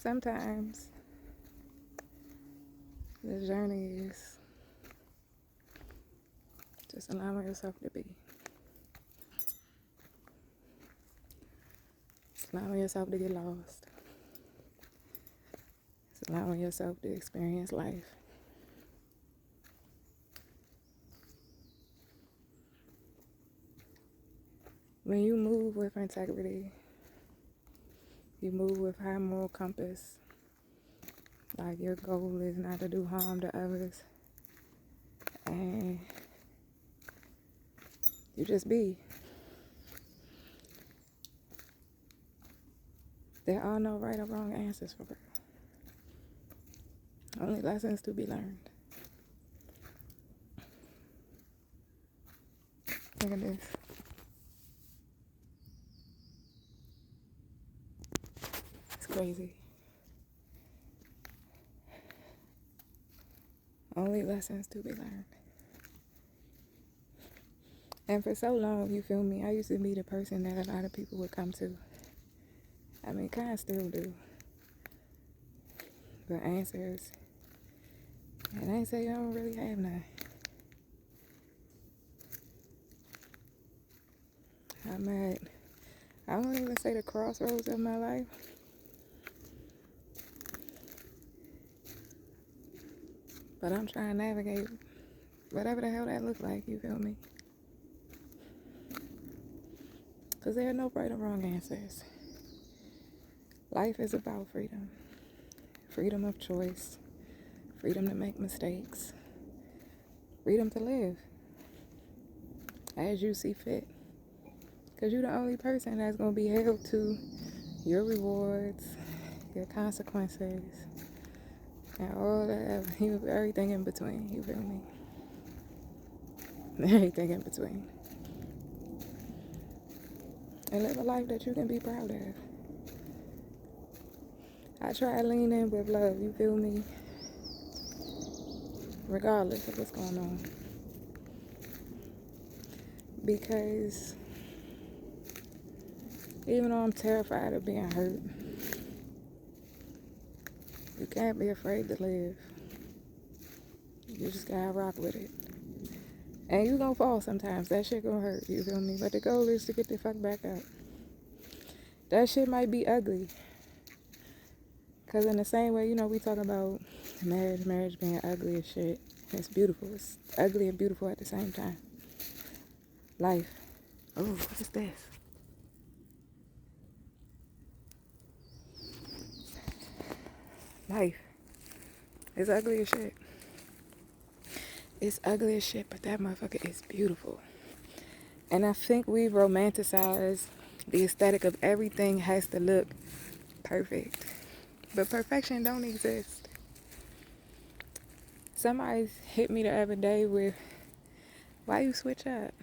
Sometimes the journey is just allowing yourself to be. It's allowing yourself to get lost. It's allowing yourself to experience life. When you move with integrity, you move with high moral compass. Like your goal is not to do harm to others. And you just be. There are no right or wrong answers for real. Only lessons to be learned. Look at this. It's crazy. Only lessons to be learned. And for so long, you feel me, I used to be the person that a lot of people would come to. I mean, kind of still do. For answers. And I say I don't really have none. I'm at, I won't even say the crossroads of my life. But I'm trying to navigate whatever the hell that looks like, you feel me? Because there are no right or wrong answers. Life is about freedom. Freedom of choice. Freedom to make mistakes. Freedom to live as you see fit. Because you're the only person that's going to be held to your rewards, your consequences, and all that, everything in between, you feel me? Everything in between. And live a life that you can be proud of. I try to lean in with love, you feel me? Regardless of what's going on. Because even though I'm terrified of being hurt, you can't be afraid to live. You just gotta rock with it. And you gonna fall sometimes. That shit gonna hurt, you feel me? But the goal is to get the fuck back up. That shit might be ugly. Because in the same way, you know, we talk about marriage being ugly as shit. It's beautiful. It's ugly and beautiful at the same time. Life. Oh, what is this? Life. It's ugly as shit. It's ugly as shit, but that motherfucker is beautiful. And I think we romanticize the aesthetic of everything has to look perfect. But perfection don't exist. Somebody hit me the other day with, why you switch up?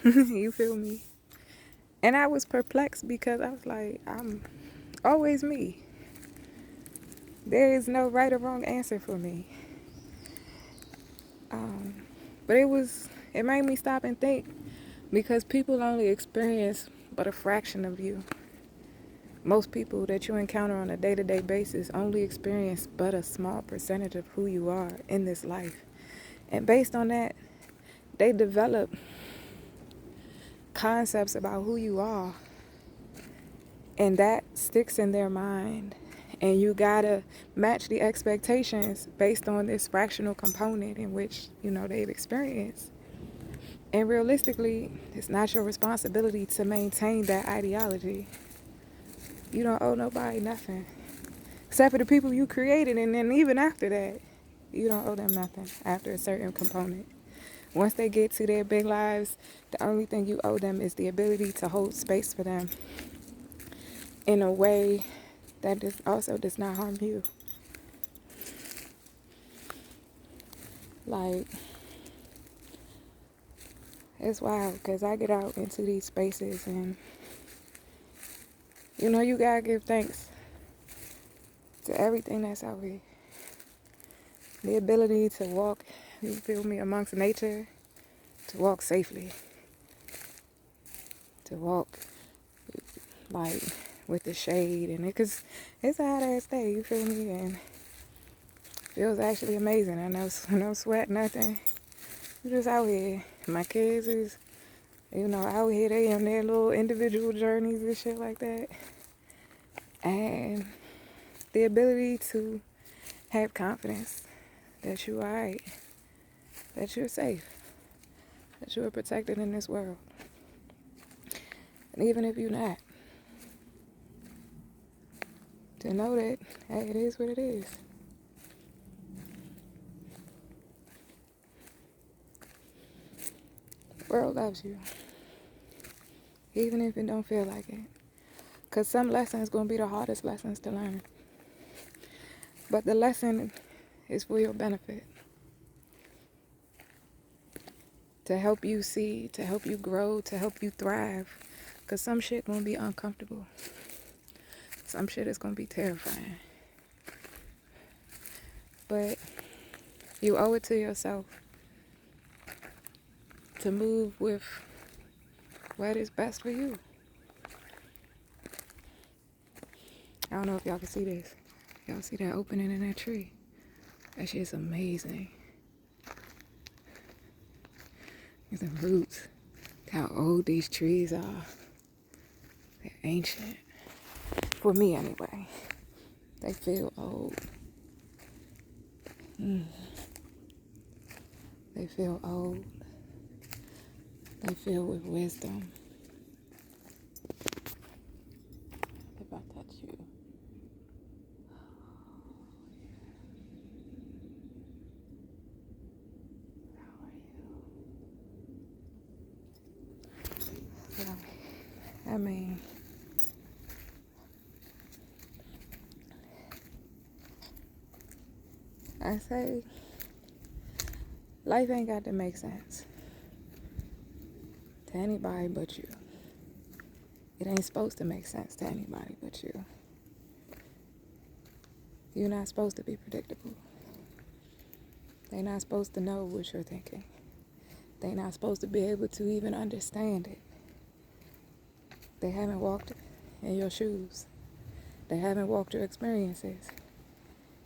You feel me? And I was perplexed because I was like, I'm always me. There is no right or wrong answer for me. But it made me stop and think, because people only experience but a fraction of you. Most people that you encounter on a day-to-day basis only experience but a small percentage of who you are in this life. And based on that, they develop concepts about who you are. And that sticks in their mind. And you gotta match the expectations based on this fractional component in which, you know, they've experienced. And realistically, it's not your responsibility to maintain that ideology. You don't owe nobody nothing. Except for the people you created, and then even after that, you don't owe them nothing after a certain component. Once they get to their big lives, the only thing you owe them is the ability to hold space for them in a way that also does not harm you. Like, it's wild, because I get out into these spaces and, you know, you gotta give thanks to everything that's out here. The ability to walk, you feel me, amongst nature, to walk safely, to walk, like, with the shade and it, cause it's a hot ass day, you feel me? And feels actually amazing. I know no sweat, nothing. You just out here. My kids is, out here. They on their little individual journeys and shit like that. And the ability to have confidence that you're alright, that you're safe, that you're protected in this world. And even if you're not, to know that, hey, it is what it is. The world loves you, even if it don't feel like it. Because some lessons going to be the hardest lessons to learn. But the lesson is for your benefit. To help you see, to help you grow, to help you thrive. Because some shit going to be uncomfortable. Some shit is going to be terrifying. But you owe it to yourself to move with what is best for you. I don't know if y'all can see this. Y'all see that opening in that tree? That shit's amazing. Look at the roots. Look how old these trees are. They're ancient. For me, anyway. They feel old. They feel old. They feel with wisdom. If I touch you. How are you? Yeah. I mean, I say, life ain't got to make sense to anybody but you. It ain't supposed to make sense to anybody but you. You're not supposed to be predictable. They're not supposed to know what you're thinking. They're not supposed to be able to even understand it. They haven't walked in your shoes. They haven't walked your experiences.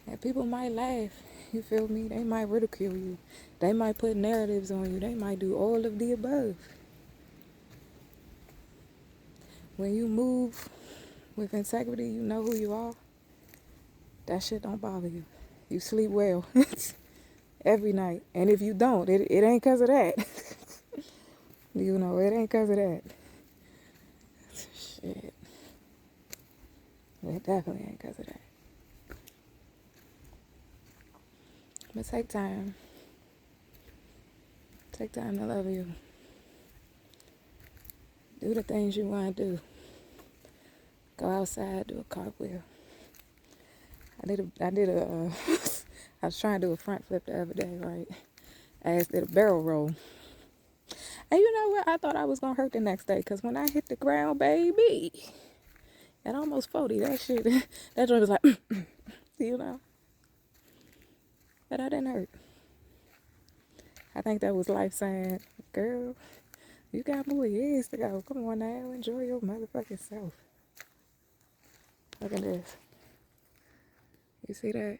And people might laugh, you feel me? They might ridicule you. They might put narratives on you. They might do all of the above. When you move with integrity, you know who you are. That shit don't bother you. You sleep well every night. And if you don't, it ain't because of that. It ain't because of that. Shit. It definitely ain't because of that. But take time. Take time to love you. Do the things you want to do. Go outside, do a cartwheel. I was trying to do a front flip the other day, right? I just did a barrel roll. And you know what? I thought I was going to hurt the next day. Because when I hit the ground, baby, at almost 40, that shit, that joint was like, But I didn't hurt. I think that was life saying, girl, you got more years to go. Come on now, enjoy your motherfucking self. Look at this. You see that?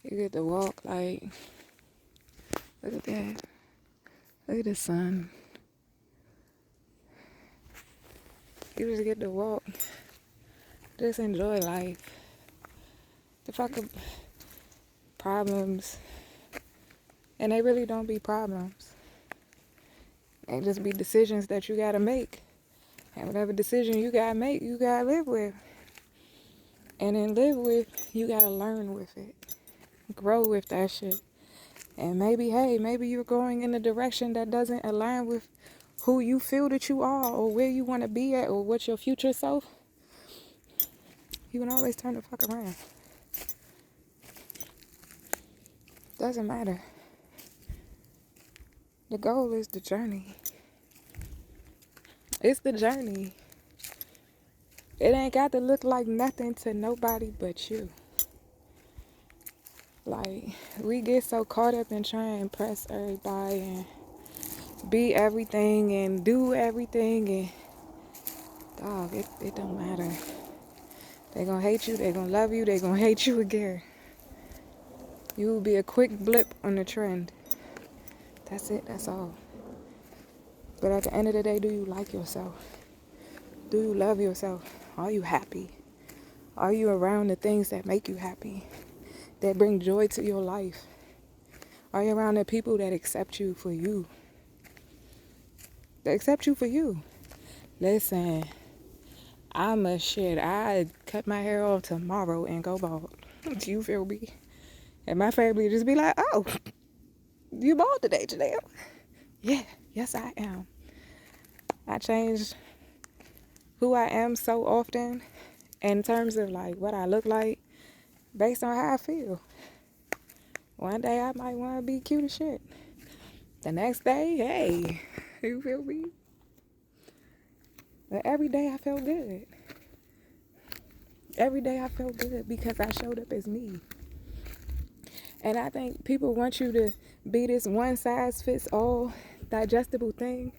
You get to walk like, look at that. Look at the sun. You just get to walk. Just enjoy life. The fucking problems. And they really don't be problems. They just be decisions that you gotta make. And whatever decision you gotta make, you gotta live with. And then live with, you gotta learn with it. Grow with that shit. And maybe you're going in a direction that doesn't align with who you feel that you are or where you want to be at or what your future self. You can always turn the fuck around. Doesn't matter. The goal is the journey. It's the journey. It ain't got to look like nothing to nobody but you. Like, we get so caught up in trying to impress everybody and be everything and do everything, and dog, it don't matter. They gonna hate you, they gonna love you, they gonna hate you again. You will be a quick blip on the trend. That's it, that's all. But at the end of the day, do you like yourself? Do you love yourself? Are you happy? Are you around the things that make you happy, that bring joy to your life? Are you around the people that accept you for you? They accept you for you. Listen, I'm a shit. I cut my hair off tomorrow and go bald. Do you feel me? And my family just be like, oh, you bald today, Janelle? Yeah, yes I am. I changed who I am so often in terms of like what I look like based on how I feel. One day I might want to be cute as shit. The next day, hey, you feel me? But every day I felt good. Every day I felt good because I showed up as me. And I think people want you to be this one size fits all digestible thing.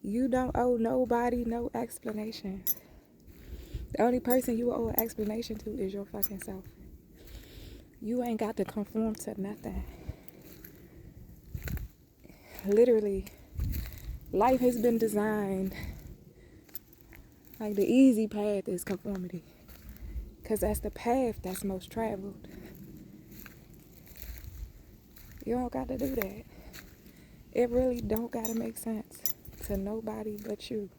You don't owe nobody no explanation. The only person you owe an explanation to is your fucking self. You ain't got to conform to nothing. Literally, life has been designed like the easy path is conformity. Because that's the path that's most traveled. You don't got to do that. It really don't got to make sense to nobody but you.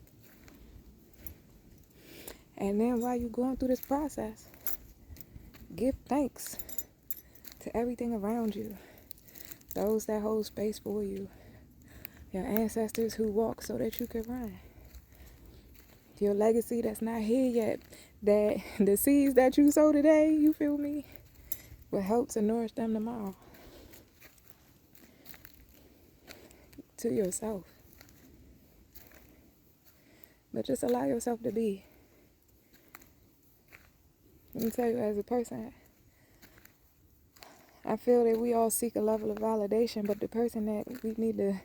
And then while you're going through this process, give thanks to everything around you. Those that hold space for you. Your ancestors who walked so that you could run. Your legacy that's not here yet. That the seeds that you sow today, you feel me, will help to nourish them tomorrow. To yourself. But just allow yourself to be. Let me tell you, as a person, I feel that we all seek a level of validation, but the person that we need to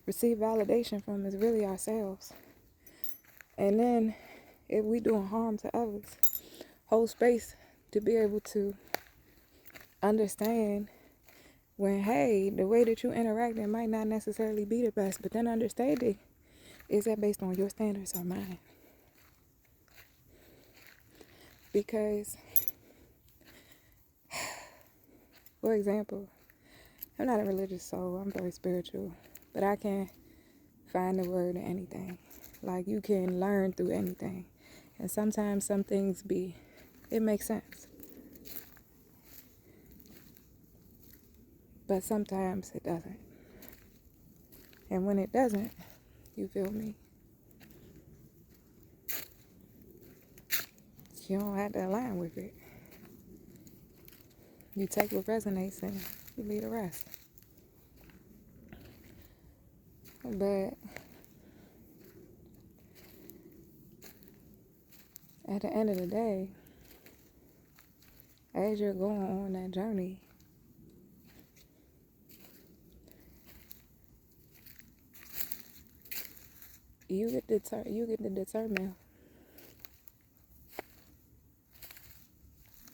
receive validation from is really ourselves. And then, if we doing harm to others, hold space to be able to understand when, hey, the way that you interact, it might not necessarily be the best, but then understanding, is that based on your standards or mine? Because, for example, I'm not a religious soul, I'm very spiritual, but I can find the word in anything. Like, you can learn through anything. And sometimes some things it makes sense. But sometimes it doesn't. And when it doesn't, you feel me? You don't have to align with it. You take what resonates and you leave the rest. But at the end of the day, as you're going on that journey, you get to determine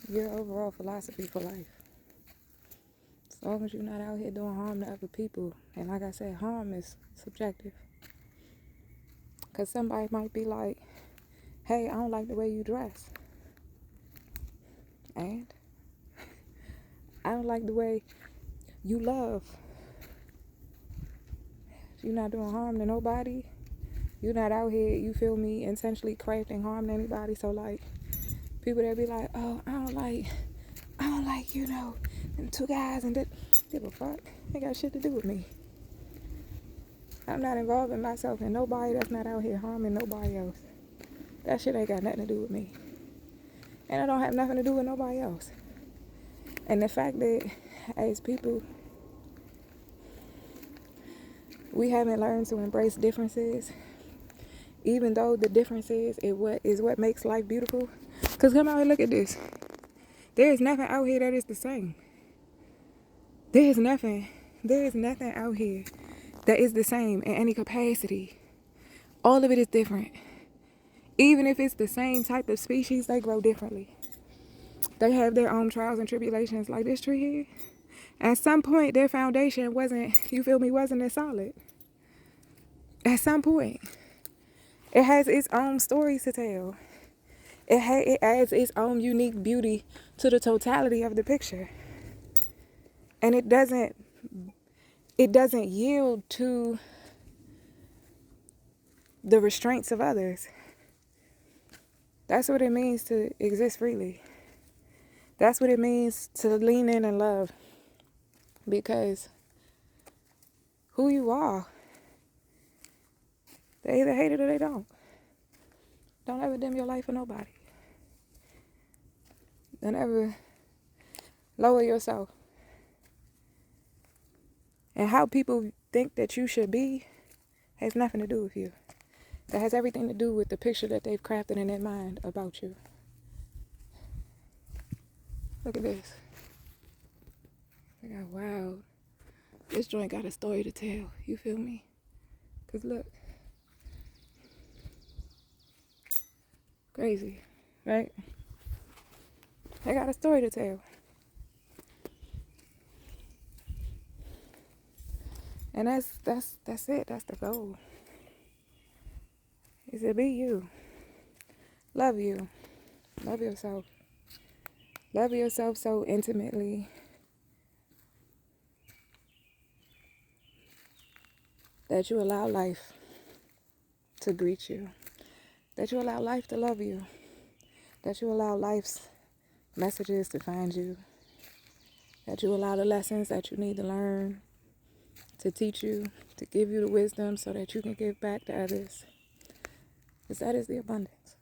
your overall philosophy for life. As long as you're not out here doing harm to other people. And like I said, harm is subjective. Because somebody might be like, hey, I don't like the way you dress. And I don't like the way you love. You're not doing harm to nobody. You're not out here, you feel me, intentionally crafting harm to anybody. So like, people that be like, oh, I don't like, you know, them two guys and that. Give a fuck. Ain't got shit to do with me. I'm not involving myself in nobody that's not out here harming nobody else. That shit ain't got nothing to do with me. And I don't have nothing to do with nobody else. And the fact that as people, we haven't learned to embrace differences, even though the differences is what makes life beautiful. Because come out and look at this. There is nothing out here that is the same. There is nothing out here that is the same in any capacity. All of it is different. Even if it's the same type of species, they grow differently. They have their own trials and tribulations, like this tree here. At some point, their foundation wasn't as solid. At some point, it has its own stories to tell. It adds its own unique beauty to the totality of the picture. And it doesn't yield to the restraints of others. That's what it means to exist freely. That's what it means to lean in and love. Because who you are, they either hate it or they don't. Don't ever dim your light for nobody. Don't ever lower yourself. And how people think that you should be has nothing to do with you. That has everything to do with the picture that they've crafted in their mind about you. Look at this. I got wow. This joint got a story to tell. You feel me? Because look. Crazy, right? They got a story to tell. And that's it. That's the goal. Is to be you. Love you. Love yourself. Love yourself so intimately that you allow life to greet you. That you allow life to love you. That you allow life's messages to find you. That you allow the lessons that you need to learn to teach you, to give you the wisdom so that you can give back to others. Because that is the abundance.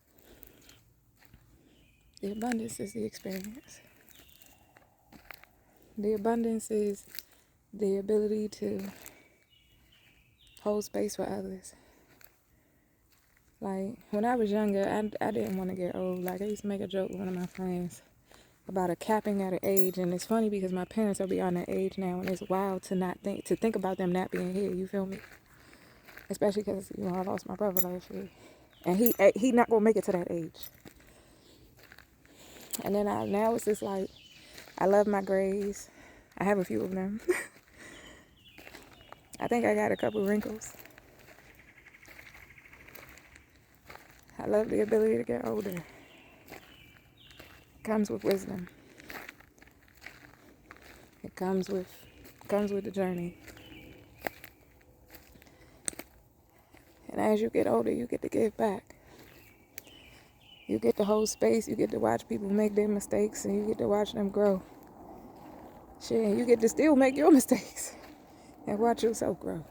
The abundance is the experience. The abundance is the ability to hold space for others. Like, when I was younger, I didn't want to get old. Like, I used to make a joke with one of my friends about a capping at an age. And it's funny because my parents are beyond that age now. And it's wild to think about them not being here. You feel me? Especially because, I lost my brother last year. And he not going to make it to that age. And then now it's just like, I love my grays. I have a few of them. I think I got a couple wrinkles. I love the ability to get older. It comes with wisdom. It comes with the journey. And as you get older, you get to give back. You get to hold space. You get to watch people make their mistakes, and you get to watch them grow. Shit, and you get to still make your mistakes and watch yourself grow.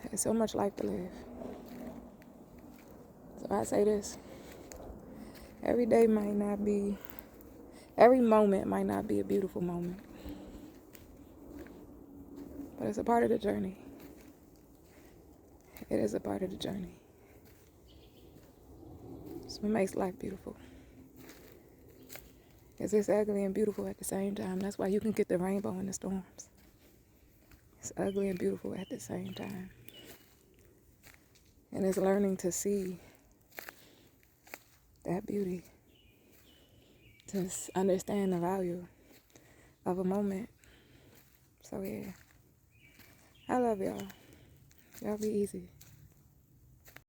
There's so much life to live. So I say this. Every moment might not be a beautiful moment. But it's a part of the journey. It is a part of the journey. It's what makes life beautiful. Because it's ugly and beautiful at the same time. That's why you can get the rainbow in the storms. It's ugly and beautiful at the same time. And it's learning to see that beauty. To understand the value of a moment. So yeah. I love y'all. Y'all be easy.